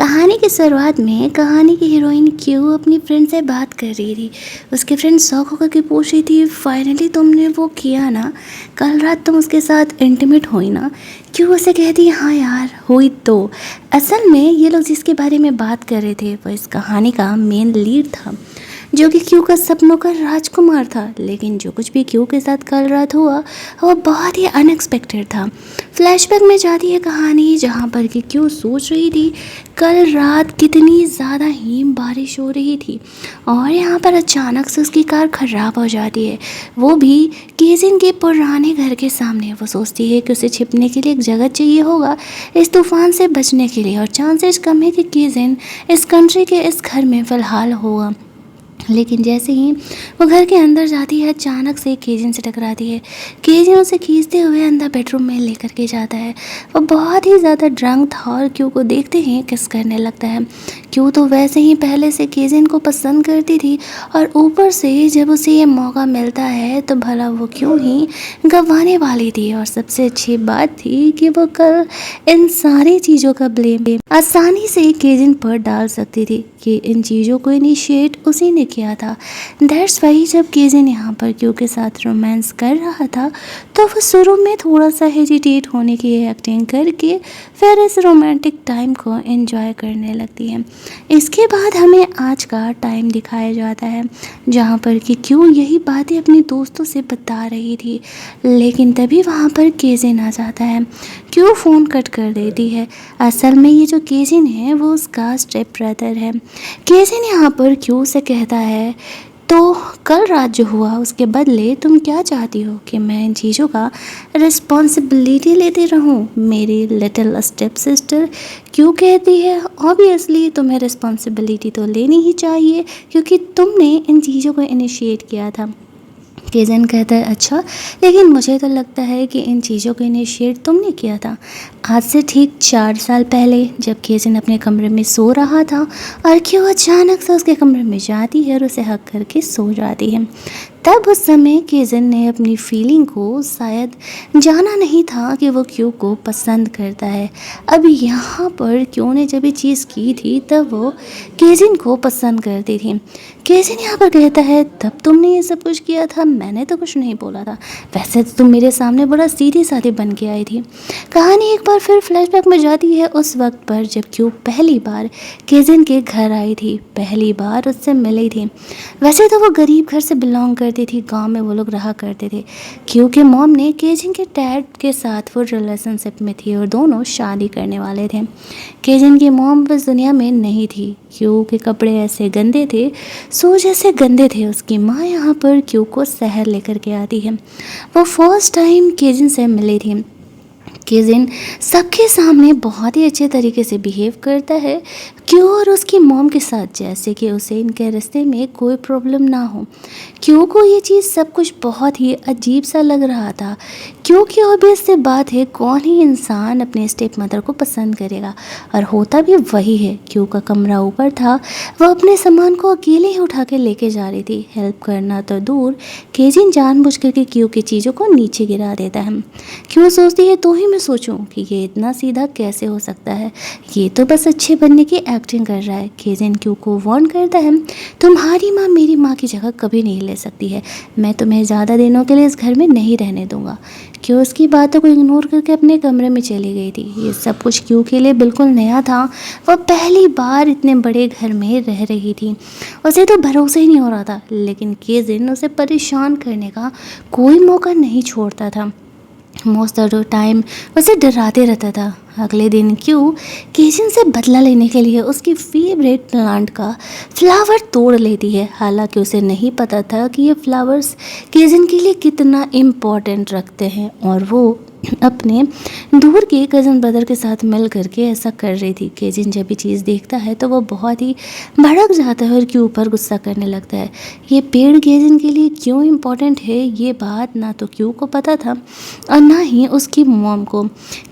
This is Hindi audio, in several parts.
कहानी की शुरुआत में कहानी की हीरोइन क्यों अपनी फ्रेंड से बात कर रही थी। उसकी फ्रेंड शौक होकर के पूछ रही थी, फाइनली तुमने वो किया ना, कल रात तुम उसके साथ इंटीमेट हुई ना। क्यों उसे कहती, हाँ यार हुई तो। असल में ये लोग जिसके बारे में बात कर रहे थे वो इस कहानी का मेन लीड था, जो कि क्यू का सपनों का राजकुमार था। लेकिन जो कुछ भी क्यू के साथ कल रात हुआ वो बहुत ही अनएक्सपेक्टेड था। फ्लैशबैक में जाती है कहानी, जहाँ पर कि क्यू सोच रही थी कल रात कितनी ज़्यादा ही बारिश हो रही थी और यहाँ पर अचानक से उसकी कार ख़राब हो जाती है, वो भी केजिन के पुराने घर के सामने। वो सोचती है कि उसे छिपने के लिए एक जगह चाहिए होगा इस तूफ़ान से बचने के लिए, और चांसेस कम है कि केजिन इस कंट्री के इस घर में फ़िलहाल होगा। लेकिन जैसे ही वो घर के अंदर जाती है, अचानक से केजिन से टकराती है। केजिन उसे खींचते हुए अंदर बेडरूम में लेकर के जाता है। वो बहुत ही ज़्यादा ड्रंक था और क्यू को देखते ही किस करने लगता है। क्यू तो वैसे ही पहले से केजिन को पसंद करती थी और ऊपर से जब उसे ये मौका मिलता है तो भला वो क्यों ही गंवाने वाली थी। और सबसे अच्छी बात थी कि वो कल इन सारी चीज़ों का ब्लेम आसानी से केजिन पर डाल सकती थी कि इन चीज़ों को इनिशिएट उसी ने किया था। दैट्स वाई जब केजिन यहाँ पर क्यू के साथ रोमांस कर रहा था तो वो शुरू में थोड़ा सा हेजिटेट होने की एक्टिंग करके फिर इस रोमांटिक टाइम को एंजॉय करने लगती है। इसके बाद हमें आज का टाइम दिखाया जाता है, जहाँ पर कि क्यू यही बातें अपने दोस्तों से बता रही थी। लेकिन तभी वहाँ पर केजिन आ जाता है। क्यू फ़ोन कट कर देती है। असल में ये जो केजिन है वो उसका स्टेप ब्रदर है। केजिन यहाँ पर क्यू से कहता है, तो कल रात जो हुआ उसके बदले तुम क्या चाहती हो कि मैं इन चीज़ों का रिस्पॉन्सिबिलिटी लेते रहूं? मेरी लिटिल स्टेप सिस्टर क्यों कहती है, ऑब्वियसली तुम्हें रिस्पॉन्सिबिलिटी तो लेनी ही चाहिए क्योंकि तुमने इन चीज़ों को इनिशिएट किया था। केजन कहता है, अच्छा लेकिन मुझे तो लगता है कि इन चीज़ों को इनिशिएट तुमने किया था। आज से ठीक 4 साल पहले जब केजन अपने कमरे में सो रहा था और क्यों अचानक से उसके कमरे में जाती है और उसे हक करके सो जाती है। तब उस समय केजन ने अपनी फीलिंग को शायद जाना नहीं था कि वो क्यू को पसंद करता है। अब यहाँ पर क्यू ने जब ये चीज़ की थी तब वो केजिन को पसंद करती थी। केजिन यहाँ पर कहता है, तब तुमने ये सब कुछ किया था, मैंने तो कुछ नहीं बोला था। वैसे तो तुम मेरे सामने बड़ा सीधी साधी बन के आई थी। कहानी एक बार फिर फ्लैशबैक में जाती है उस वक्त पर जब क्यू पहली बार केजिन के घर आई थी, पहली बार उससे मिली थी। वैसे तो वो गरीब घर से बिलोंग करती थी, गांव में वो लोग रहा करते थे। क्यू के मॉम ने केजिन के डैड के साथ वो रिलेशनशिप में थी और दोनों शादी करने वाले थे। केजिन की मॉम बस दुनिया में नहीं थी। क्यू के कपड़े ऐसे गंदे थे, सो जैसे गंदे थे। उसकी माँ यहाँ पर क्यू को शहर लेकर के आती है। वो फर्स्ट टाइम केजिन से मिली थी। केजिन सबके सामने बहुत ही अच्छे तरीके से बिहेव करता है क्यू और उसकी मॉम के साथ, जैसे कि उसे इनके रिश्ते में कोई प्रॉब्लम ना हो। क्यू को ये चीज़ सब कुछ बहुत ही अजीब सा लग रहा था, क्योंकि ऑब्वियस सी बात है कौन ही इंसान अपने स्टेप मदर को पसंद करेगा, और होता भी वही है। क्यू का कमरा ऊपर था, वह अपने सामान को अकेले ही उठा के लेके जा रही थी। हेल्प करना तो दूर, केजिन जानबूझ करके क्यू की चीज़ों को नीचे गिरा देता है। क्यू सोचती है, तो ही मैं सोचूं कि ये इतना सीधा कैसे हो सकता है, ये तो बस अच्छे बनने की एक्टिंग कर रहा है। केजिन क्यू को वार्न करता है, तुम्हारी माँ मेरी माँ की जगह कभी नहीं ले सकती है, मैं तुम्हें ज़्यादा दिनों के लिए इस घर में नहीं रहने दूंगा। क्यू उसकी बातों को इग्नोर करके अपने कमरे में चली गई थी। ये सब कुछ क्यू के लिए बिल्कुल नया था। वह पहली बार इतने बड़े घर में रह रही थी, उसे तो भरोसा ही नहीं हो रहा था। लेकिन केजिन उसे परेशान करने का कोई मौका नहीं छोड़ता था, मोस्ट ऑफ द टाइम उसे डराते रहता था। अगले दिन क्यू केजिन से बदला लेने के लिए उसकी फेवरेट प्लांट का फ्लावर तोड़ लेती है। हालांकि उसे नहीं पता था कि ये फ्लावर्स केजिन के लिए कितना इम्पोर्टेंट रखते हैं, और वो अपने दूर के कज़न ब्रदर के साथ मिल करके ऐसा कर रही थी। केजिन जब भी चीज़ देखता है तो वो बहुत ही भड़क जाता है और क्यू पर गुस्सा करने लगता है। ये पेड़ केजिन के लिए क्यों इम्पोर्टेंट है, ये बात ना तो क्यू को पता था और ना ही उसकी मॉम को।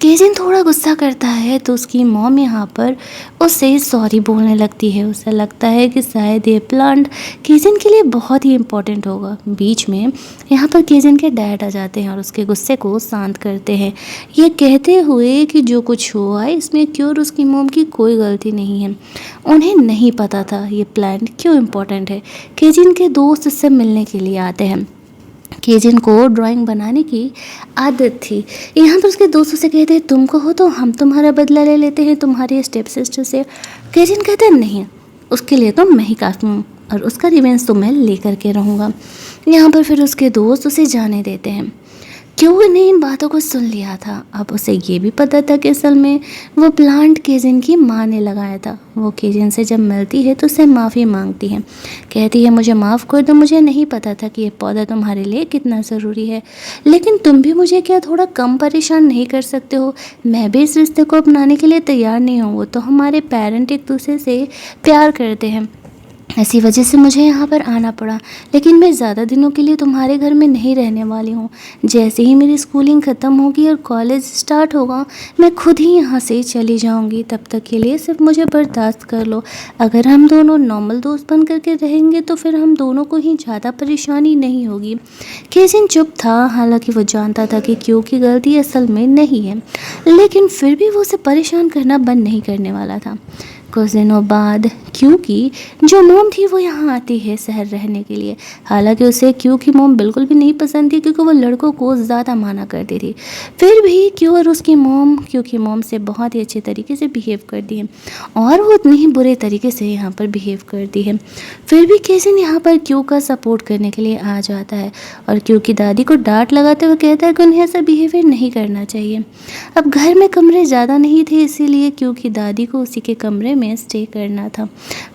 केजिन थोड़ा गुस्सा करता है तो उसकी मॉम यहाँ पर उसे सॉरी बोलने लगती है। उसे लगता है कि शायद ये प्लांट केजिन के लिए बहुत ही इम्पोर्टेंट होगा। बीच में यहाँ पर केजिन के डैड आ जाते हैं और उसके गुस्से को शांत कर करते हैं, ये कहते हुए कि जो कुछ हुआ इसमें क्यों और उसकी मोम की कोई गलती नहीं है। उन्हें नहीं पता था ये प्लान क्यों इम्पोर्टेंट है। केजिन के दोस्त इससे मिलने के लिए आते हैं। केजिन को ड्राइंग बनाने की आदत थी। यहाँ पर उसके दोस्त उसे कहते हैं तुम कहो तो हम तुम्हारा बदला ले लेते हैं तुम्हारी स्टेप सिस्टर से। केजिन कहते हैं नहीं, उसके लिए तो मैं ही काफ़ी हूँ और उसका रिवेंज तो मैं लेकर के रहूँगा। यहाँ पर फिर उसके दोस्त उसे जाने देते हैं। क्यों ने इन बातों को सुन लिया था। अब उसे ये भी पता था कि असल में वो प्लांट केजिन की माँ ने लगाया था। वो केजिन से जब मिलती है तो उससे माफ़ी मांगती है, कहती है मुझे माफ़ कर दो, मुझे नहीं पता था कि ये पौधा तुम्हारे लिए कितना ज़रूरी है, लेकिन तुम भी मुझे क्या थोड़ा कम परेशान नहीं कर सकते हो। मैं भी इस रिश्ते को अपनाने के लिए तैयार नहीं हूँ। वो तो हमारे पेरेंट एक दूसरे से प्यार करते हैं, ऐसी वजह से मुझे यहाँ पर आना पड़ा, लेकिन मैं ज़्यादा दिनों के लिए तुम्हारे घर में नहीं रहने वाली हूँ। जैसे ही मेरी स्कूलिंग ख़त्म होगी और कॉलेज स्टार्ट होगा मैं खुद ही यहाँ से चली जाऊँगी। तब तक के लिए सिर्फ मुझे बर्दाश्त कर लो। अगर हम दोनों नॉर्मल दोस्त बन करके रहेंगे तो फिर हम दोनों को ही ज़्यादा परेशानी नहीं होगी। केजिन चुप था, हालांकि वो जानता था कि क्यों की गलती असल में नहीं है, लेकिन फिर भी वो उसे परेशान करना बंद नहीं करने वाला था। कुछ दिनों बाद क्यू की जो मोम थी वो यहाँ आती है शहर रहने के लिए। हालांकि उसे क्यू की मोम बिल्कुल भी नहीं पसंद थी क्योंकि वो लड़कों को ज़्यादा माना करती थी। फिर भी क्यू और उसकी मोम क्यू की मोम से बहुत ही अच्छे तरीके से बिहेव करती है और वो उतनी ही बुरे तरीके से यहाँ पर बिहेव करती है। फिर भी केजिन यहाँ पर क्यू का सपोर्ट करने के लिए आ जाता है और क्यू की दादी को डांट लगाते हुए कहता है कि उन्हें ऐसा बिहेवियर नहीं करना चाहिए। अब घर में कमरे ज़्यादा नहीं थे, इसीलिए क्यू की दादी को उसी के कमरे में स्टे करना था।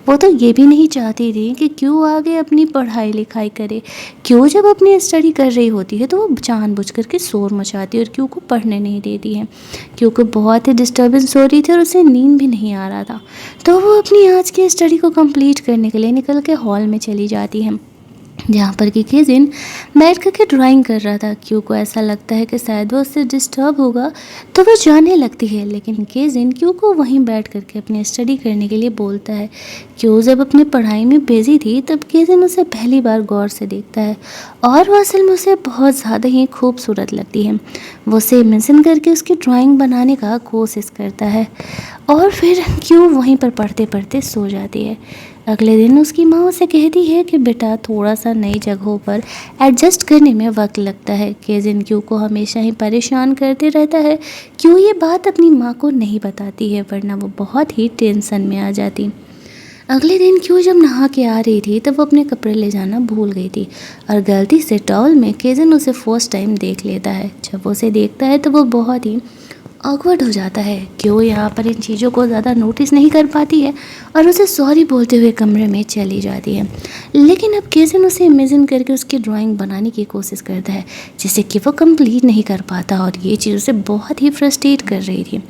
वो तो ये भी नहीं चाहती थी कि क्यों आगे अपनी पढ़ाई लिखाई करे। क्यों जब अपनी स्टडी कर रही होती है तो वो जानबूझ करके शोर मचाती है और क्यों को पढ़ने नहीं देती है। क्यों को बहुत ही डिस्टर्बेंस हो रही थी और उसे नींद भी नहीं आ रहा था, तो वो अपनी आज की स्टडी को कंप्लीट करने के लिए निकल के हॉल में चली जाती है, जहाँ पर कि केजिन बैठ करके ड्राइंग कर रहा था। क्यू को ऐसा लगता है कि शायद वो उससे डिस्टर्ब होगा तो वो जाने लगती है, लेकिन केजिन क्यू को वहीं बैठ करके अपनी स्टडी करने के लिए बोलता है। क्यू जब अपनी पढ़ाई में बिजी थी तब केजिन उसे पहली बार गौर से देखता है और वो असल में उसे बहुत ज़्यादा ही खूबसूरत लगती है। वो उसे इमेजिन करके उसकी ड्राइंग बनाने का कोशिश करता है और फिर क्यू वहीं पर पढ़ते पढ़ते सो जाती है। अगले दिन उसकी माँ उसे कहती है कि बेटा थोड़ा सा नई जगहों पर एडजस्ट करने में वक्त लगता है। केजिन क्यू को हमेशा ही परेशान करते रहता है। क्यू ये बात अपनी माँ को नहीं बताती है, वरना वो बहुत ही टेंशन में आ जाती। अगले दिन क्यू जब नहा के आ रही थी तब वो अपने कपड़े ले जाना भूल गई थी और गलती से टॉवल में केजिन उसे फर्स्ट टाइम देख लेता है। जब वो उसे देखता है तो वो बहुत ही ऑकवर्ड हो जाता है। क्यों यहाँ पर इन चीज़ों को ज़्यादा नोटिस नहीं कर पाती है और उसे सॉरी बोलते हुए कमरे में चली जाती है। लेकिन अब केजिन उसे इमेजिन करके उसकी ड्राइंग बनाने की कोशिश करता है जिसे कि वो कंप्लीट नहीं कर पाता और ये चीज़ उसे बहुत ही फ्रस्ट्रेट कर रही थी।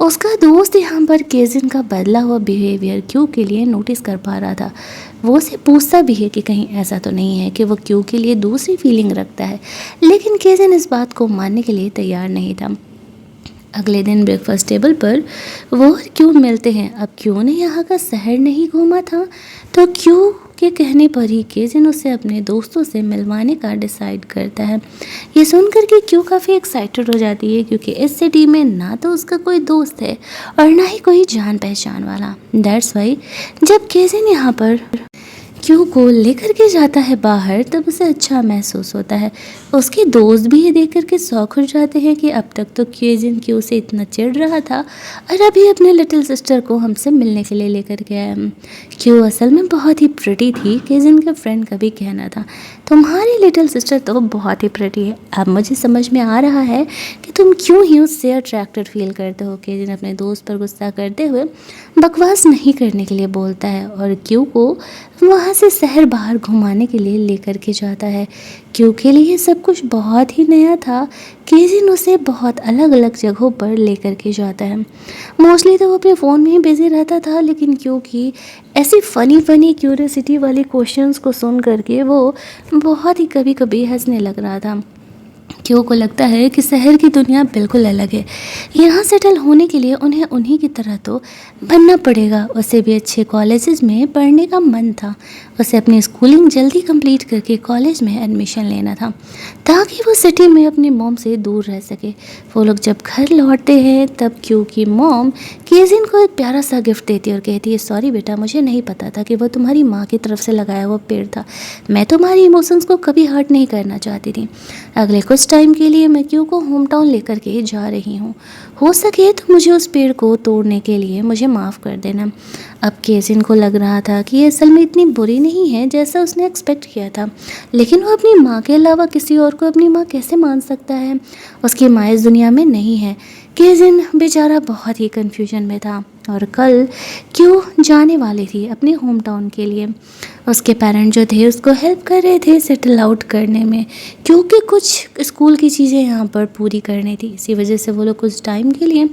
उसका दोस्त यहाँ पर केजिन का बदला हुआ बिहेवियर क्यू के लिए नोटिस कर पा रहा था। वो उसे पूछता भी है कि कहीं ऐसा तो नहीं है कि वो क्यू के लिए दूसरी फीलिंग रखता है, लेकिन केजिन इस बात को मानने के लिए तैयार नहीं था। अगले दिन ब्रेकफास्ट टेबल पर वो और क्यू मिलते हैं। अब क्यू ने यहाँ का शहर नहीं घूमा था तो क्यू के कहने पर ही केजिन उसे अपने दोस्तों से मिलवाने का डिसाइड करता है। ये सुनकर के क्यू काफ़ी एक्साइटेड हो जाती है क्योंकि इस सिटी में ना तो उसका कोई दोस्त है और ना ही कोई जान पहचान वाला। दैट्स वाई जब केजिन यहाँ पर क्यू को लेकर के जाता है बाहर तब उसे अच्छा महसूस होता है। उसके दोस्त भी ये देख करके शौक हो जाते हैं कि अब तक तो केजिन क्यू से इतना चिढ़ रहा था और अभी अपने लिटिल सिस्टर को हमसे मिलने के लिए लेकर के आया। क्यू असल में बहुत ही प्रिटी थी। केजिन का फ्रेंड का भी कहना था तुम्हारी लिटिल सिस्टर तो बहुत ही प्रिटी है। अब मुझे समझ में आ रहा है कि तुम क्यों ही उससे अट्रैक्टेड फील करते हो। केजिन अपने दोस्त पर गुस्सा करते हुए बकवास नहीं करने के लिए बोलता है और क्यू को वहाँ से शहर बाहर घुमाने के लिए लेकर के जाता है। क्यू के लिए सब कुछ बहुत ही नया था। केजिन उसे बहुत अलग अलग जगहों पर लेकर के जाता है। मोस्टली तो वो अपने फ़ोन में ही बिजी रहता था, लेकिन क्यू की ऐसी फ़नी क्यूरियोसिटी वाली क्वेश्चंस को सुन करके वो बहुत ही कभी कभी हंसने लग रहा था। क्यों को लगता है कि शहर की दुनिया बिल्कुल अलग है। यहाँ सेटल होने के लिए उन्हें उन्हीं की तरह तो बनना पड़ेगा। उसे भी अच्छे कॉलेजेस में पढ़ने का मन था। उसे अपनी स्कूलिंग जल्दी कंप्लीट करके कॉलेज में एडमिशन लेना था ताकि वो सिटी में अपनी मॉम से दूर रह सके। वो लोग जब घर लौटते हैं तब क्यों की मॉम केजिन को एक प्यारा सा गिफ्ट देती है और कहती है, सॉरी बेटा, मुझे नहीं पता था कि वो तुम्हारी माँ की तरफ से लगाया हुआ पेड़ था। मैं तुम्हारी इमोशंस को कभी हर्ट नहीं करना चाहती थी। अगले कुछ टाइम के लिए मैं क्यू को होम टाउन लेकर के जा रही हूँ। हो सके तो मुझे उस पेड़ को तोड़ने के लिए मुझे माफ़ कर देना। अब केजिन को लग रहा था कि ये असल में इतनी बुरी नहीं है जैसा उसने एक्सपेक्ट किया था, लेकिन वो अपनी माँ के अलावा किसी और को अपनी माँ कैसे मान सकता है। उसकी माँ इस दुनिया में नहीं है। केजिन बेचारा बहुत ही कन्फ्यूजन में था और कल क्यों जाने वाली थी अपने होम टाउन के लिए। उसके पेरेंट जो थे उसको हेल्प कर रहे थे सेटल आउट करने में, क्योंकि कुछ स्कूल की चीज़ें यहाँ पर पूरी करनी थी। इसी वजह से वो लोग कुछ टाइम के लिए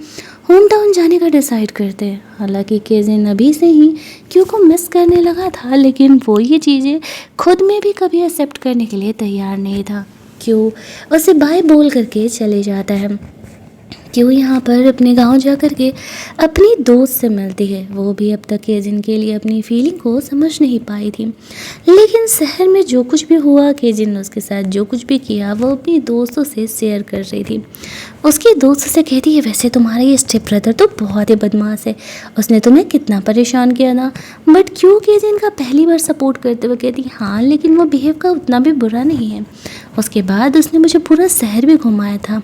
होम टाउन जाने का डिसाइड करते हैं। हालांकि केजिन अभी से ही क्यों को मिस करने लगा था, लेकिन वो ये चीज़ें खुद में भी कभी एक्सेप्ट करने के लिए तैयार नहीं था। क्यों उसे बाय बोल करके चले जाता है। क्यों यहाँ पर अपने गांव जा कर के अपनी दोस्त से मिलती है। वो भी अब तक केजिन के लिए अपनी फीलिंग को समझ नहीं पाई थी, लेकिन शहर में जो कुछ भी हुआ, केजिन ने उसके साथ जो कुछ भी किया, वो अपनी दोस्तों से शेयर कर रही थी। उसकी दोस्त से कहती है, वैसे तुम्हारा ये स्टेप ब्रदर तो बहुत ही बदमाश है, उसने तुम्हें कितना परेशान किया ना। बट क्यों केजिन का पहली बार सपोर्ट करते हुए कहती है, हाँ लेकिन वो बिहेव का उतना भी बुरा नहीं है। उसके बाद उसने मुझे पूरा शहर भी घुमाया था।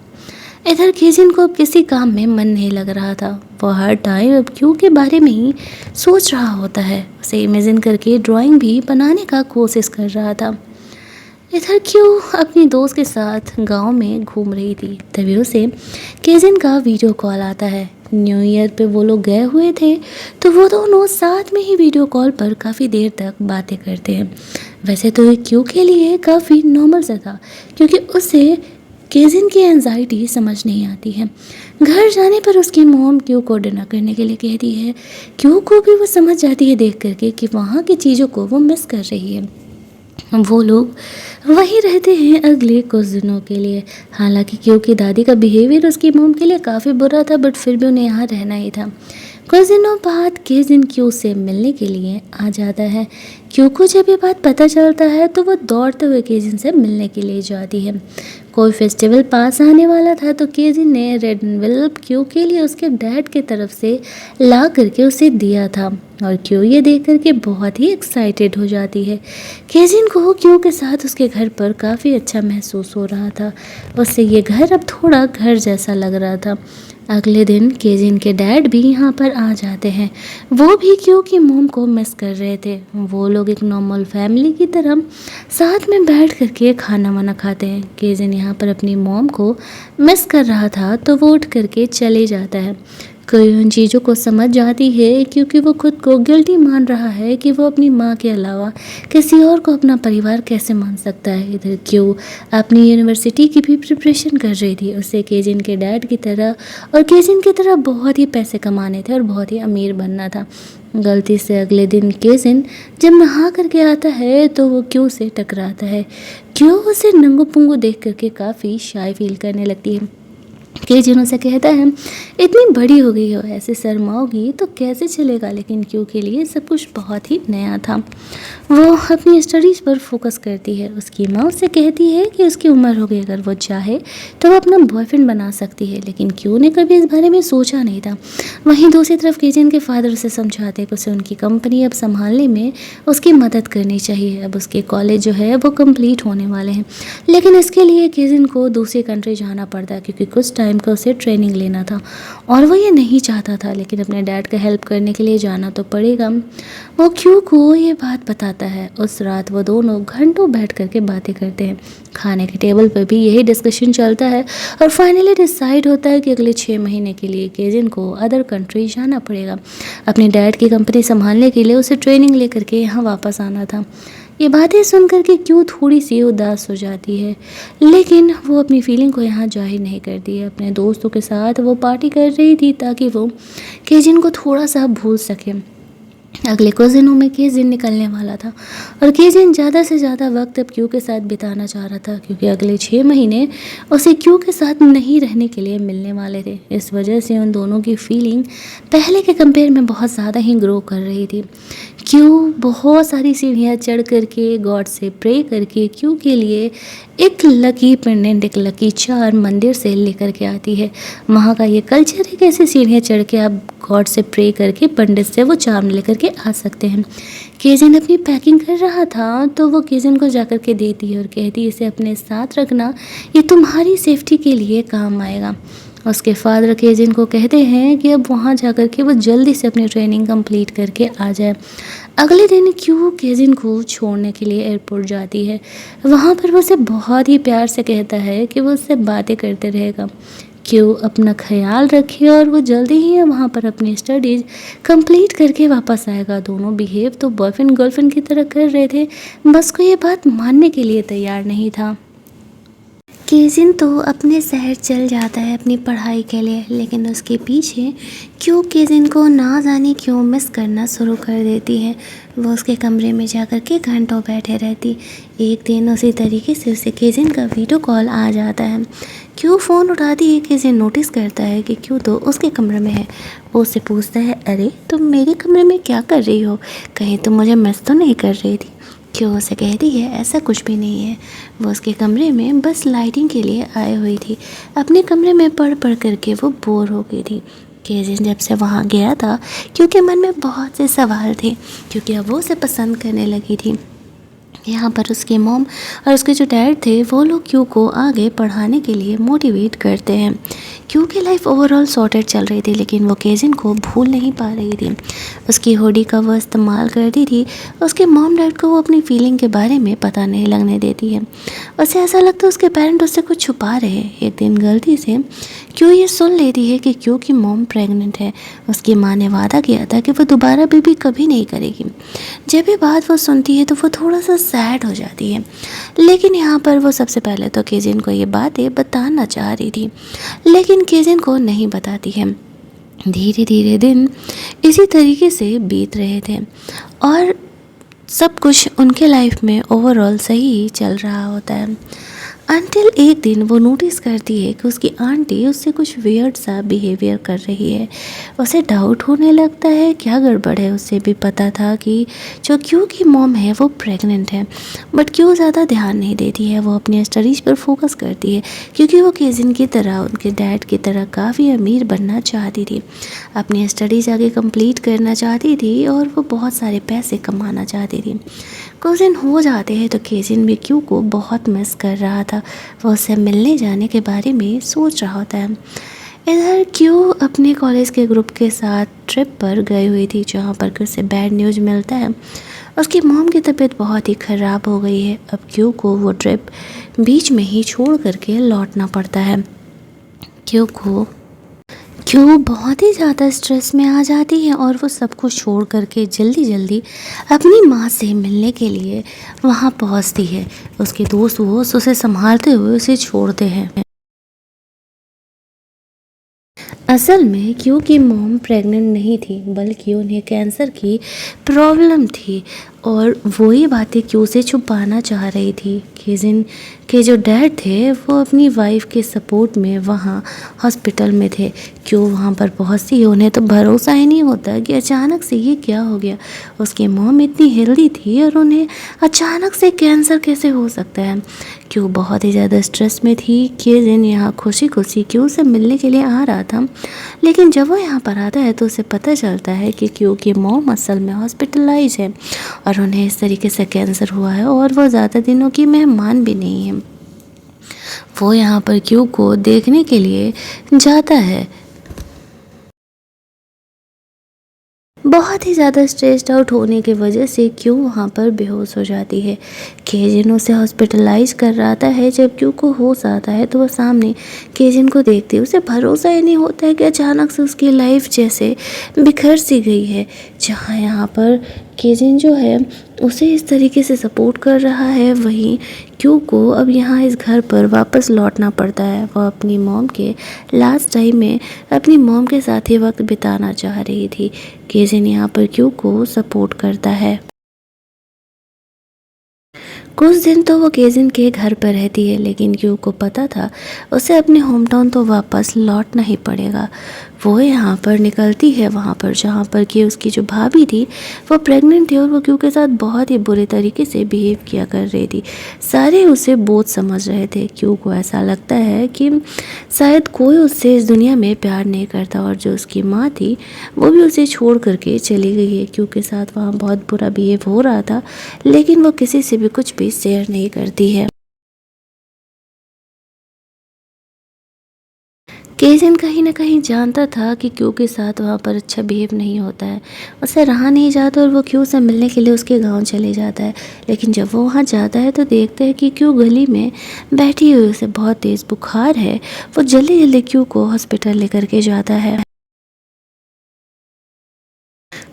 इधर केजिन को अब किसी काम में मन नहीं लग रहा था। वो हर टाइम अब क्यों के बारे में ही सोच रहा होता है। उसे इमेजिन करके ड्राइंग भी बनाने का कोशिश कर रहा था। इधर क्यों अपनी दोस्त के साथ गांव में घूम रही थी, तभी उसे केजिन का वीडियो कॉल आता है। न्यू ईयर पे वो लोग गए हुए थे, तो वो दोनों साथ में ही वीडियो कॉल पर काफ़ी देर तक बातें करते हैं। वैसे तो ये क्यों के लिए काफ़ी नॉर्मल सा था, क्योंकि उसे केजिन की एंजाइटी समझ नहीं आती है। घर जाने पर उसकी मॉम क्यू को डिनर करने के लिए कहती है। क्यू को भी वो समझ जाती है देख करके कि वहाँ की चीज़ों को वो मिस कर रही है। वो लोग वहीं रहते हैं अगले कुछ दिनों के लिए। हालांकि क्यू की दादी का बिहेवियर उसकी मॉम के लिए काफ़ी बुरा था, बट फिर भी उन्हें यहाँ रहना ही था। कुछ दिनों बाद केजिन क्यू से मिलने के लिए आ जाता है। क्यू को जब ये बात पता चलता है तो वो दौड़ते हुए केजिन से मिलने के लिए जाती है। कोई फेस्टिवल पास आने वाला था तो केजिन ने रेड एनवेलप क्यू के लिए उसके डैड के तरफ से ला करके उसे दिया था, और क्यू ये देख करके बहुत ही एक्साइटेड हो जाती है। केजिन को क्यू के साथ उसके घर पर काफ़ी अच्छा महसूस हो रहा था। उससे ये घर अब थोड़ा घर जैसा लग रहा था। अगले दिन केजिन के डैड भी यहाँ पर आ जाते हैं। वो भी क्यू की मॉम को मिस कर रहे थे। वो लोग एक नॉर्मल फैमिली की तरह साथ में बैठ करके खाना वाना खाते हैं। केजिन यहाँ पर अपनी मॉम को मिस कर रहा था तो वो उठ करके चले जाता है। कोई उन चीज़ों को समझ जाती है, क्योंकि वो खुद को गिल्टी मान रहा है कि वो अपनी माँ के अलावा किसी और को अपना परिवार कैसे मान सकता है। इधर क्यों अपनी यूनिवर्सिटी की भी प्रिपरेशन कर रही थी। उसे केजिन के डैड की तरह और केजिन की तरह बहुत ही पैसे कमाने थे और बहुत ही अमीर बनना था। गलती से अगले दिन केजिन जब नहा करके आता है तो वो क्यों से टकराता है। क्यों उसे नंगू पुंगू देख करके काफ़ी शाय फील करने लगती है। केजिन उसे कहता है, इतनी बड़ी हो गई हो, ऐसे शर्माओगी तो कैसे चलेगा। लेकिन क्यू के लिए सब कुछ बहुत ही नया था। वो अपनी स्टडीज़ पर फोकस करती है। उसकी माँ उससे कहती है कि उसकी उम्र हो गई, अगर वो चाहे तो वो अपना बॉयफ्रेंड बना सकती है, लेकिन क्यू ने कभी इस बारे में सोचा नहीं था। वहीं दूसरी तरफ केजिन के फादर उसे समझाते हैं कि उसे उनकी कंपनी अब संभालने में उसकी मदद करनी चाहिए। अब उसके कॉलेज जो है वो कंप्लीट होने वाले हैं, लेकिन इसके लिए केजिन को दूसरी कंट्री जाना पड़ता है, क्योंकि कुछ टाइम का उसे ट्रेनिंग लेना था और वो ये नहीं चाहता था, लेकिन अपने डैड का हेल्प करने के लिए जाना तो पड़ेगा। वो क्यू को ये बात बताता है। उस रात वो दोनों घंटों बैठ करके बातें करते हैं। खाने के टेबल पर भी यही डिस्कशन चलता है और फाइनली डिसाइड होता है कि अगले 6 महीने के लिए केजिन को अदर कंट्री जाना पड़ेगा। अपने डैड की कंपनी संभालने के लिए उसे ट्रेनिंग लेकर के यहाँ वापस आना था। ये बातें सुन करके क्यों थोड़ी सी उदास हो जाती है, लेकिन वो अपनी फीलिंग को यहाँ जाहिर नहीं करती है। अपने दोस्तों के साथ वो पार्टी कर रही थी ताकि वो केजिन को थोड़ा सा भूल सके। अगले कुछ दिनों में केजिन निकलने वाला था और केजिन ज़्यादा से ज़्यादा वक्त अब क्यू के साथ बिताना चाह रहा था, क्योंकि अगले 6 महीने उसे क्यू के साथ नहीं रहने के लिए मिलने वाले थे। इस वजह से उन दोनों की फीलिंग पहले के कंपेयर में बहुत ज़्यादा ही ग्रो कर रही थी। क्यू बहुत सारी सीढ़ियाँ चढ़ करके गॉड से प्रे करके क्यू के लिए एक लकी पेंडेंट, एक लकी चार्म मंदिर से लेकर के आती है। वहाँ का ये कल्चर है कि ऐसी सीढ़ियाँ चढ़ के आप गॉड से प्रे करके पंडित से वो चार्म लेकर के आ सकते हैं। केजिन अपनी पैकिंग कर रहा था तो वो केजिन को जाकर के देती है और कहती है इसे अपने साथ रखना, ये तुम्हारी सेफ्टी के लिए काम आएगा। उसके फादर केजिन को कहते हैं कि अब वहाँ जाकर के वो जल्दी से अपनी ट्रेनिंग कंप्लीट करके आ जाए। अगले दिन क्यू केजिन को छोड़ने के लिए एयरपोर्ट जाती है। वहाँ पर वो उसे बहुत ही प्यार से कहता है कि वो उससे बातें करते रहेगा। क्यू अपना ख्याल रखे और वो जल्दी ही वहाँ पर अपनी स्टडीज़ कंप्लीट करके वापस आएगा। दोनों बिहेव तो बॉयफ्रेंड गर्लफ्रेंड की तरह कर रहे थे, बस को ये बात मानने के लिए तैयार नहीं था। केजिन तो अपने शहर चल जाता है अपनी पढ़ाई के लिए, लेकिन उसके पीछे क्यू केजिन को ना जाने क्यों मिस करना शुरू कर देती है। वो उसके कमरे में जाकर के घंटों बैठे रहती। एक दिन उसी तरीके से उसे केजिन का वीडियो कॉल आ जाता है। क्यू फ़ोन उठाती है। केजिन नोटिस करता है कि क्यू तो उसके कमरे में है। वो उससे पूछता है, अरे तुम मेरे कमरे में क्या कर रही हो, कहीं तुम मुझे मिस तो नहीं कर रही थी। क्यों उसे कहती है ऐसा कुछ भी नहीं है, वो उसके कमरे में बस लाइटिंग के लिए आई हुई थी। अपने कमरे में पढ़ पढ़ करके वो बोर हो गई थी। केजिन जब से वहाँ गया था क्योंकि मन में बहुत से सवाल थे, क्योंकि अब वो उसे पसंद करने लगी थी। यहाँ पर उसके मॉम और उसके जो डैड थे वो लोग क्यू को आगे पढ़ाने के लिए मोटिवेट करते हैं। क्यू की लाइफ ओवरऑल सॉर्टेड चल रही थी, लेकिन वो केजिन को भूल नहीं पा रही थी। उसकी होडी का वो इस्तेमाल करती थी। उसके मॉम डैड को वो अपनी फीलिंग के बारे में पता नहीं लगने देती है। उसे ऐसा लगता है उसके पेरेंट उससे कुछ छुपा रहे हैं। एक दिन गलती से क्यू ये सुन लेती है कि क्यू की मॉम प्रेग्नेंट है। उसकी माँ ने वादा किया था कि वो दोबारा बेबी कभी नहीं करेगी। जब ये बात वो सुनती है तो वो थोड़ा सा सैड हो जाती है, लेकिन यहाँ पर वो सबसे पहले तो केजिन को ये बातें बताना चाह रही थी, लेकिन केजिन को नहीं बताती है। धीरे धीरे दिन इसी तरीके से बीत रहे थे और सब कुछ उनके लाइफ में ओवरऑल सही चल रहा होता है, अंटिल एक दिन वो नोटिस करती है कि उसकी आंटी उससे कुछ वियर्ड सा बिहेवियर कर रही है। उसे डाउट होने लगता है क्या गड़बड़ है। उसे भी पता था कि जो क्यू की मॉम है वो प्रेग्नेंट है, बट क्यू ज़्यादा ध्यान नहीं देती है। वो अपनी स्टडीज़ पर फोकस करती है, क्योंकि वो केजिन की तरह उनके डैड की तरह काफ़ी अमीर बनना चाहती थी, अपनी स्टडीज़ आगे कंप्लीट करना चाहती थी और वो बहुत सारे पैसे कमाना चाहती थी। कुछ दिन हो जाते हैं तो केजिन भी क्यू को बहुत मिस कर रहा था। वो उससे मिलने जाने के बारे में सोच रहा होता है। इधर क्यू अपने कॉलेज के ग्रुप के साथ ट्रिप पर गई हुई थी, जहाँ पर उसे बैड न्यूज़ मिलता है। उसकी मॉम की तबीयत बहुत ही ख़राब हो गई है। अब क्यू को वो ट्रिप बीच में ही छोड़ करके लौटना पड़ता है। क्यू बहुत ही ज़्यादा स्ट्रेस में आ जाती है और वो सब कुछ छोड़ करके जल्दी जल्दी अपनी माँ से मिलने के लिए वहाँ पहुँचती है। उसके दोस्त वो उसे संभालते हुए उसे छोड़ते हैं। असल में क्यू की मॉम प्रेग्नेंट नहीं थी, बल्कि उन्हें कैंसर की प्रॉब्लम थी और वही बातें क्यू से छुपाना चाह रही थी। केजिन के जो डैड थे वो अपनी वाइफ के सपोर्ट में वहाँ हॉस्पिटल में थे। क्यू वहाँ पर पहुँचती है, उन्हें तो भरोसा ही नहीं होता कि अचानक से ये क्या हो गया। उसकी मॉम इतनी हेल्दी थी और उन्हें अचानक से कैंसर कैसे हो सकता है। क्यू बहुत ही ज़्यादा स्ट्रेस में थी। केजिन यहाँ खुशी खुशी क्यू से मिलने के लिए आ रहा था, लेकिन जब वो यहाँ पर आता है तो उसे पता चलता है कि क्यू की मॉम असल में हॉस्पिटलाइज है और उन्हें इस तरीके से कैंसर हुआ है और वो ज़्यादा दिनों की मेहमान भी नहीं है। वो यहाँ पर क्यू को देखने के लिए जाता है। बहुत ही ज़्यादा स्ट्रेस्ड आउट होने की वजह से क्यू वहाँ पर बेहोश हो जाती है। केजिन उसे हॉस्पिटलाइज कर रहा है। जब क्यू को होश आता है तो वो सामने केजिन को देखती है। उसे भरोसा ही नहीं होता है कि अचानक से उसकी लाइफ जैसे बिखर सी गई है, जहाँ यहाँ पर केजिन जो है उसे इस तरीके से सपोर्ट कर रहा है, वहीं क्यू को अब यहाँ इस घर पर वापस लौटना पड़ता है। वह अपनी मॉम के लास्ट टाइम में अपनी मॉम के साथ ही वक्त बिताना चाह रही थी। केजिन यहाँ पर क्यू को सपोर्ट करता है। कुछ दिन तो वो केजिन के घर पर रहती है, लेकिन क्यू को पता था उसे अपने होम टाउन तो वापस लौटना ही पड़ेगा। वो यहाँ पर निकलती है वहाँ पर जहाँ पर कि उसकी जो भाभी थी वो प्रेग्नेंट थी और वो क्यू के साथ बहुत ही बुरे तरीके से बिहेव किया कर रही थी। सारे उसे बोझ समझ रहे थे। क्यू को ऐसा लगता है कि शायद कोई उससे इस दुनिया में प्यार नहीं करता, और जो उसकी माँ थी वो भी उसे छोड़ करके चली गई है। क्यू के साथ वहाँ बहुत बुरा बिहेव हो रहा था, लेकिन वो किसी से भी कुछ भी शेयर नहीं करती है। केजिन कहीं न कहीं जानता था कि क्यू के साथ वहाँ पर अच्छा बिहेव नहीं होता है। उसे रहा नहीं जाता और वो क्यू से मिलने के लिए उसके गाँव चले जाता है। लेकिन जब वो वहाँ जाता है तो देखता है कि क्यू गली में बैठी हुई, उसे बहुत तेज़ बुखार है। वो जल्दी-जल्दी क्यू को हॉस्पिटल लेकर के जाता है,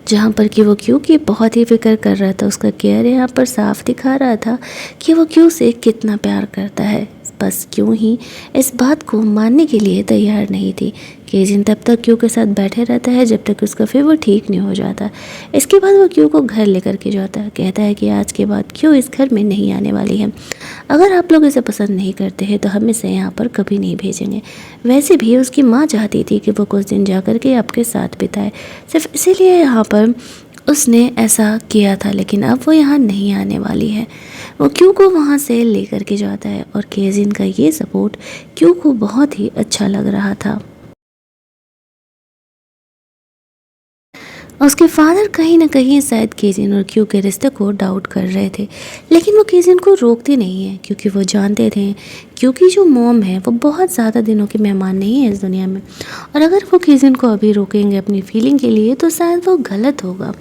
जहाँ पर कि वो क्यू की बहुत ही फ़िक्र कर रहा था। उसका केयर यहाँ पर साफ दिखा रहा था कि वो क्यू से कितना प्यार करता है। बस क्यों ही इस बात को मानने के लिए तैयार नहीं थी। केजिन तब तक क्यू के साथ बैठे रहता है जब तक उसका फीवर ठीक नहीं हो जाता। इसके बाद वो क्यू को घर लेकर के जाता है, कहता है कि आज के बाद क्यू इस घर में नहीं आने वाली है। अगर आप लोग इसे पसंद नहीं करते हैं तो हम इसे यहाँ पर कभी नहीं भेजेंगे। वैसे भी उसकी माँ चाहती थी कि वो कुछ दिन जा कर के आपके साथ बिताए, सिर्फ इसीलिए यहाँ पर उसने ऐसा किया था। लेकिन अब वो यहाँ नहीं आने वाली है। वो क्यू को वहाँ से लेकर के जाता है और केजिन का ये सपोर्ट क्यू को बहुत ही अच्छा लग रहा था। उसके फादर कहीं न कहीं शायद केजिन और क्यू के रिश्ते को डाउट कर रहे थे, लेकिन वो केजिन को रोकते नहीं हैं, क्योंकि वो जानते थे क्योंकि जो मॉम है वो बहुत ज़्यादा दिनों की मेहमान नहीं है इस दुनिया में, और अगर वो केजिन को अभी रोकेंगे अपनी फीलिंग के लिए तो शायद वो गलत होगा।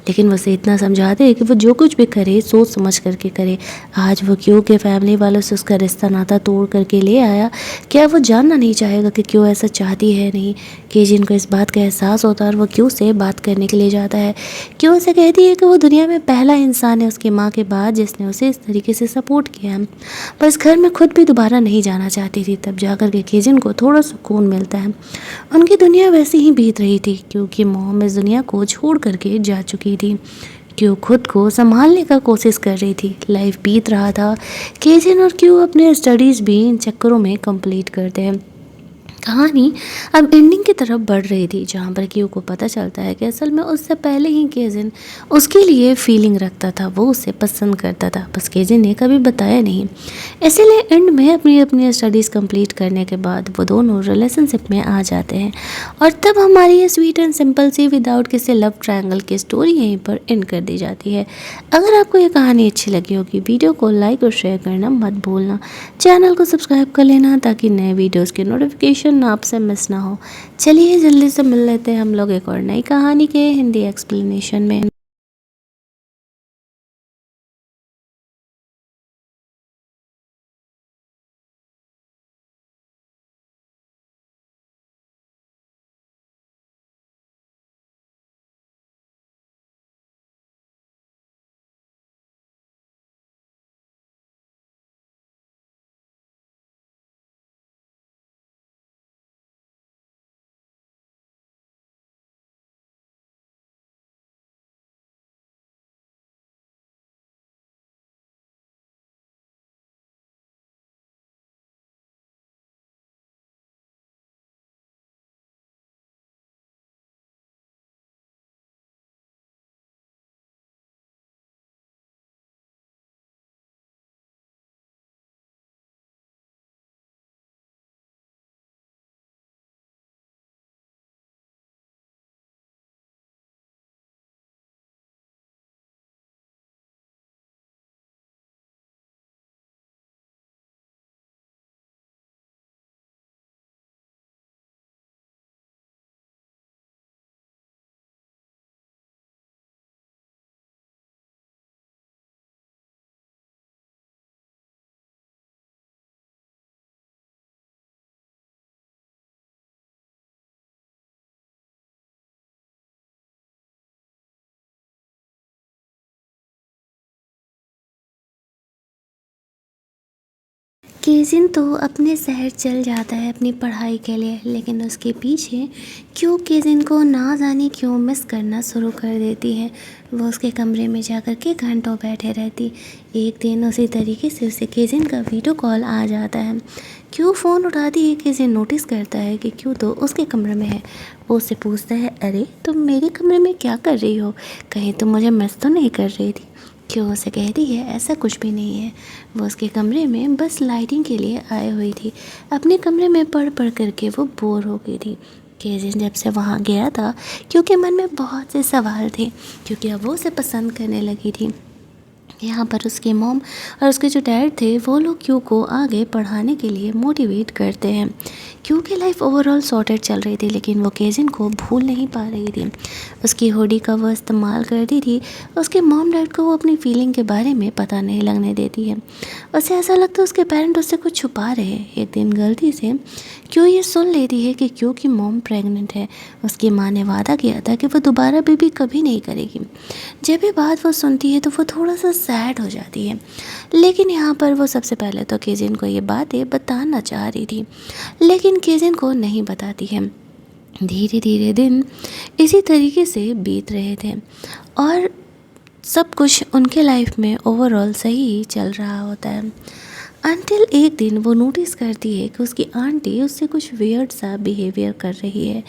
लेकिन वो उसे इतना समझाते हैं कि वो जो कुछ भी करे सोच समझ करके करे। आज वो क्यू के फैमिली वालों से उसका रिश्ता नाता तोड़ करके ले आया, क्या वो जानना नहीं चाहेगा कि क्यों ऐसा चाहती है? नहीं। केजिन को इस बात का एहसास होता है और वो क्यू से बात करने के लिए जाता है। क्यू उसे कहती है कि वो दुनिया में पहला इंसान है उसकी माँ के बाद जिसने उसे इस तरीके से सपोर्ट किया है। पर इस घर में खुद भी दोबारा नहीं जाना चाहती थी। तब जाकर के केजिन को थोड़ा सुकून मिलता है। उनकी दुनिया वैसे ही बीत रही थी क्योंकि मोम इस दुनिया को छोड़ करके जा चुकी थी। क्यू खुद को संभालने का कोशिश कर रही थी। लाइफ बीत रहा था। केजिन और क्यू अपने स्टडीज़ भी इन चक्करों में कंप्लीट करते हैं। कहानी अब एंडिंग की तरफ बढ़ रही थी, जहाँ पर क्यू को पता चलता है कि असल में उससे पहले ही केजिन उसके लिए फीलिंग रखता था, वो उसे पसंद करता था, बस केजिन ने कभी बताया नहीं। इसीलिए एंड में अपनी अपनी स्टडीज़ कंप्लीट करने के बाद वो दोनों रिलेशनशिप में आ जाते हैं, और तब हमारी ये स्वीट एंड सिंपल सी विदाउट किसी लव ट्रायंगल की स्टोरी यहीं पर एंड कर दी जाती है। अगर आपको ये कहानी अच्छी लगी होगी, वीडियो को लाइक और शेयर करना मत भूलना। चैनल को सब्सक्राइब कर लेना ताकि नए वीडियोस की नोटिफिकेशन आपसे मिस ना हो। चलिए जल्दी से मिल लेते हैं हम लोग एक और नई कहानी के हिंदी एक्सप्लेनेशन में। केजिन तो अपने शहर चल जाता है अपनी पढ़ाई के लिए, लेकिन उसके पीछे क्यों केजिन को ना जाने क्यों मिस करना शुरू कर देती है। वो उसके कमरे में जाकर के घंटों बैठे रहती। एक दिन उसी तरीके से उसे केजिन का वीडियो कॉल आ जाता है। क्यों फ़ोन उठाती है, केजिन नोटिस करता है कि क्यों तो उसके कमरे में है। वो उससे पूछता है, अरे तुम मेरे कमरे में क्या कर रही हो, कहीं तुम मुझे मिस तो नहीं कर रही थी। क्यों उसे कहती है, ऐसा कुछ भी नहीं है, वो उसके कमरे में बस लाइटिंग के लिए आई हुई थी। अपने कमरे में पढ़ पढ़ करके वो बोर हो गई थी। केजिन जब से वहाँ गया था, क्योंकि मन में बहुत से सवाल थे, क्योंकि अब वो उसे पसंद करने लगी थी। यहाँ पर उसके मॉम और उसके जो डैड थे वो लोग क्यू को आगे पढ़ाने के लिए मोटिवेट करते हैं। क्यू की लाइफ ओवरऑल सॉर्टेड चल रही थी, लेकिन वो केजिन को भूल नहीं पा रही थी। उसकी हुडी का वो इस्तेमाल करती थी। उसके मॉम डैड को वो अपनी फीलिंग के बारे में पता नहीं लगने देती है। उसे ऐसा लगता है उसके पेरेंट उससे कुछ छुपा रहे हैं। एक दिन गलती से क्यों ये सुन लेती है कि क्यों की मॉम प्रेग्नेंट है। उसकी माँ ने वादा किया था कि वो दोबारा बेबी कभी नहीं करेगी। जब ये बात वो सुनती है तो वो थोड़ा सा सैड हो जाती है, लेकिन यहाँ पर वो सबसे पहले तो केजिन को ये बातें बताना चाह रही थी, लेकिन केजिन को नहीं बताती है। धीरे धीरे दिन इसी तरीके से बीत रहे थे और सब कुछ उनके लाइफ में ओवरऑल सही चल रहा होता है, अंटिल एक दिन वो नोटिस करती है कि उसकी आंटी उससे कुछ वियर्ड सा बिहेवियर कर रही है।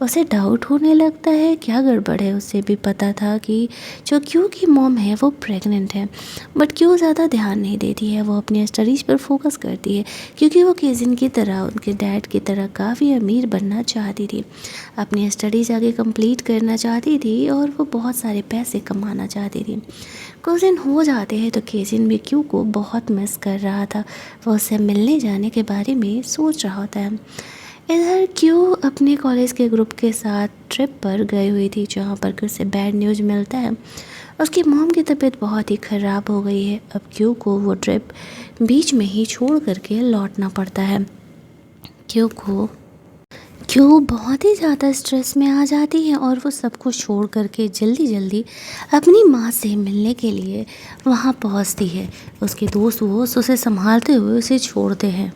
उसे डाउट होने लगता है क्या गड़बड़ है। उसे भी पता था कि जो क्यू की मॉम है वो प्रेग्नेंट है, बट क्यों ज़्यादा ध्यान नहीं देती है। वो अपनी स्टडीज़ पर फोकस करती है, क्योंकि वो केजिन की तरह उनके डैड की तरह काफ़ी अमीर बनना चाहती थी, अपनी स्टडीज़ आगे कंप्लीट करना चाहती थी और वो बहुत सारे पैसे कमाना चाहती थी। कुछ दिन हो जाते हैं तो केजिन भी क्यू को बहुत मिस कर रहा था। वो उससे मिलने जाने के बारे में सोच रहा होता है। इधर क्यू अपने कॉलेज के ग्रुप के साथ ट्रिप पर गई हुई थी, जहाँ पर उसे बैड न्यूज़ मिलता है। उसकी मॉम की तबीयत बहुत ही ख़राब हो गई है। अब क्यू को वो ट्रिप बीच में ही छोड़ करके लौटना पड़ता है। क्यू बहुत ही ज़्यादा स्ट्रेस में आ जाती है और वो सब कुछ छोड़ करके जल्दी जल्दी अपनी माँ से मिलने के लिए वहाँ पहुँचती है। उसके दोस्त वो उसे संभालते हुए उसे छोड़ते हैं।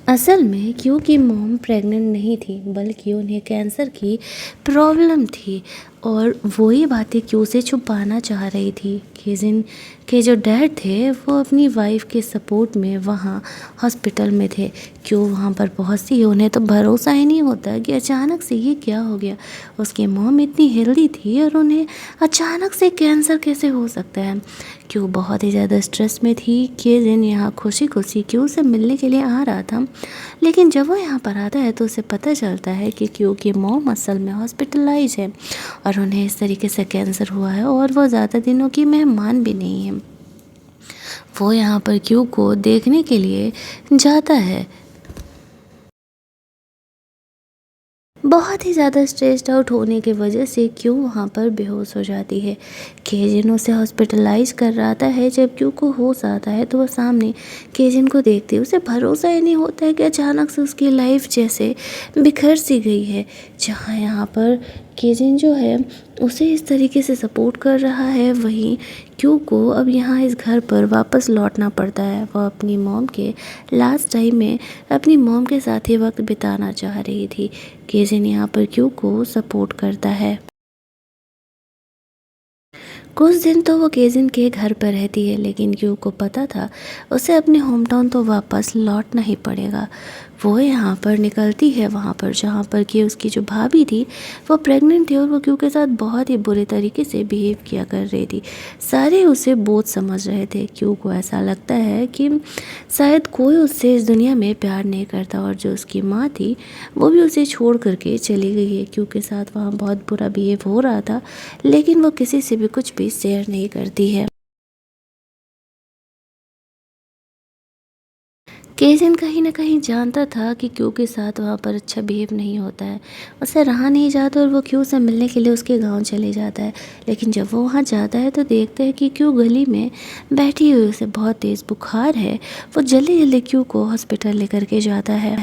असल में क्यू की मॉम प्रेग्नेंट नहीं थी, बल्कि उन्हें कैंसर की प्रॉब्लम थी और वो ये बातें क्यू से छुपाना चाह रही थी। केजिन के जो डैड थे वो अपनी वाइफ के सपोर्ट में वहाँ हॉस्पिटल में थे। क्यू वहाँ पर पहुँचती है, उन्हें तो भरोसा ही नहीं होता कि अचानक से ये क्या हो गया। उसकी मॉम इतनी हेल्दी थी और उन्हें अचानक से कैंसर कैसे हो सकता है। क्यू बहुत ही ज़्यादा स्ट्रेस में थी। केजिन यहाँ खुशी खुशी क्यू से मिलने के लिए आ रहा था, लेकिन जब वो यहाँ पर आता है तो उसे पता चलता है कि क्यू की मॉम असल में हॉस्पिटलाइज है और उन्हें इस तरीके से कैंसर हुआ है और वो ज़्यादा दिनों की मेहमान भी नहीं है। वो यहाँ पर क्यू को देखने के लिए जाता है। बहुत ही ज़्यादा स्ट्रेस्ड आउट होने की वजह से क्यू वहाँ पर बेहोश हो जाती है। केजिन उसे हॉस्पिटलाइज कर रहा है। जब क्यू को होश आता है तो वह सामने केजिन को देखती है। उसे भरोसा ही नहीं होता है कि अचानक से उसकी लाइफ जैसे बिखर सी गई है, जहाँ यहाँ पर केजिन जो है उसे इस तरीके से सपोर्ट कर रहा है, वहीं क्यू को अब यहाँ इस घर पर वापस लौटना पड़ता है। वह अपनी मॉम के लास्ट टाइम में अपनी मॉम के साथ ही वक्त बिताना चाह रही थी। केजिन यहाँ पर क्यू को सपोर्ट करता है। कुछ दिन तो वो केजिन के घर पर रहती है, लेकिन क्यू को पता था उसे अपने होम टाउन तो वापस लौटना ही पड़ेगा। वो यहाँ पर निकलती है वहाँ पर जहाँ पर कि उसकी जो भाभी थी वो प्रेग्नेंट थी और वो क्यू के साथ बहुत ही बुरे तरीके से बिहेव किया कर रही थी। सारे उसे बोझ समझ रहे थे। क्यू को ऐसा लगता है कि शायद कोई उससे इस दुनिया में प्यार नहीं करता और जो उसकी माँ थी वो भी उसे छोड़ करके चली गई है। क्यू के साथ वहाँ बहुत बुरा बिहेव हो रहा था, लेकिन वो किसी से भी कुछ भी शेयर नहीं करती है। केजिन कहीं ना कहीं जानता था कि क्यू के साथ वहाँ पर अच्छा बिहेव नहीं होता है। उसे रहा नहीं जाता और वो क्यू से मिलने के लिए उसके गांव चले जाता है। लेकिन जब वो वहाँ जाता है तो देखता है कि क्यू गली में बैठी हुई, उसे बहुत तेज़ बुखार है। वो जल्दी जल्दी क्यू को हॉस्पिटल लेकर के जाता है,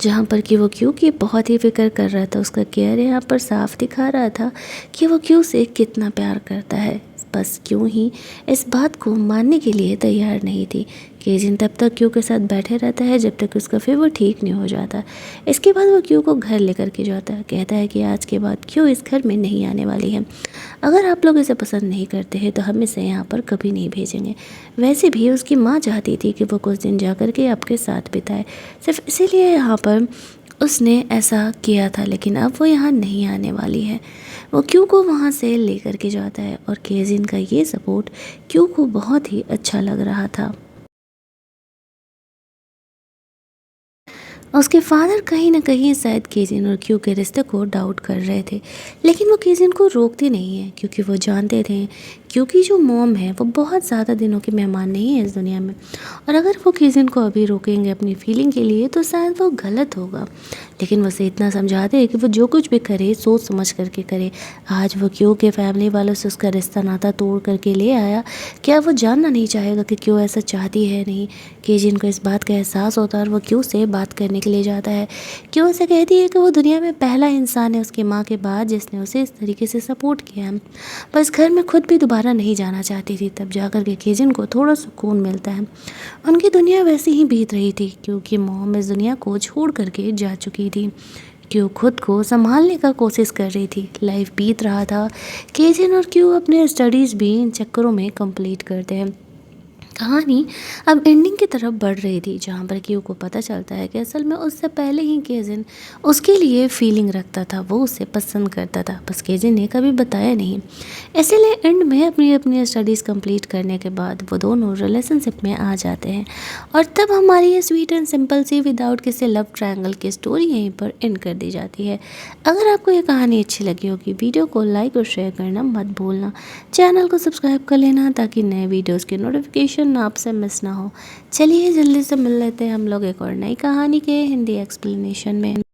जहाँ पर कि वो क्यू की बहुत ही फिक्र कर रहा था। उसका केयर यहाँ पर साफ दिखा रहा था कि वो क्यू से कितना प्यार करता है। बस क्यों ही इस बात को मानने के लिए तैयार नहीं थी। केजिन तब तक क्यू के साथ बैठे रहता है जब तक उसका फीवर ठीक नहीं हो जाता। इसके बाद वो क्यू को घर लेकर के जाता है, कहता है कि आज के बाद क्यू इस घर में नहीं आने वाली है। अगर आप लोग इसे पसंद नहीं करते हैं तो हम इसे यहाँ पर कभी नहीं भेजेंगे। वैसे भी उसकी माँ चाहती थी कि वो कुछ दिन जा कर के आपके साथ बिताए, सिर्फ इसीलिए यहाँ पर उसने ऐसा किया था, लेकिन अब वो यहाँ नहीं आने वाली है। वो क्यू को वहाँ से लेकर के जाता है और केजिन का ये सपोर्ट क्यू को बहुत ही अच्छा लग रहा था। उसके फादर कहीं ना कहीं शायद केजिन और क्यू के रिश्ते को डाउट कर रहे थे, लेकिन वो केजिन को रोकते नहीं है क्योंकि वो जानते थे क्योंकि जो मॉम है वो बहुत ज़्यादा दिनों की मेहमान नहीं है इस दुनिया में, और अगर वो केजिन को अभी रोकेंगे अपनी फीलिंग के लिए तो शायद वो गलत होगा। लेकिन वो उसे इतना समझाते हैं कि वो जो कुछ भी करे सोच समझ करके करे। आज वो क्यों के फैमिली वालों से उसका रिश्ता नाता तोड़ करके ले आया, क्या वो जानना नहीं चाहेगा कि क्यों ऐसा चाहती है नहीं। केजिन को इस बात का एहसास होता है और वो क्यों से बात करने के लिए जाता है। क्यों उसे कहती है कि वो दुनिया में पहला इंसान है उसकी माँ के बाद जिसने उसे इस तरीके से सपोर्ट किया है। बस घर में खुद भी दोबारा नहीं जाना चाहती थी, तब जाकर के केजिन को थोड़ा सुकून मिलता है। उनकी दुनिया वैसे ही बीत रही थी क्योंकि मॉम इस दुनिया को छोड़ करके जा चुकी थी। क्यों खुद को संभालने का कोशिश कर रही थी, लाइफ बीत रहा था। केजिन और क्यों अपने स्टडीज़ भी इन चक्करों में कंप्लीट करते हैं। कहानी अब एंडिंग की तरफ बढ़ रही थी जहाँ पर क्यू को पता चलता है कि असल में उससे पहले ही केजिन उसके लिए फीलिंग रखता था, वो उसे पसंद करता था, बस केजिन ने कभी बताया नहीं। इसीलिए एंड में अपनी अपनी स्टडीज़ कंप्लीट करने के बाद वो दोनों रिलेशनशिप में आ जाते हैं और तब हमारी ये स्वीट एंड सिंपल सी विदाउट किसी लव ट्रायंगल की स्टोरी यहीं पर एंड कर दी जाती है। अगर आपको ये कहानी अच्छी लगी होगी वीडियो को लाइक और शेयर करना मत भूलना, चैनल को सब्सक्राइब कर लेना ताकि नए वीडियोज़ की नोटिफिकेशन आपसे मिस ना हो। चलिए जल्दी से मिल लेते हैं हम लोग एक और नई कहानी के हिंदी एक्सप्लेनेशन में।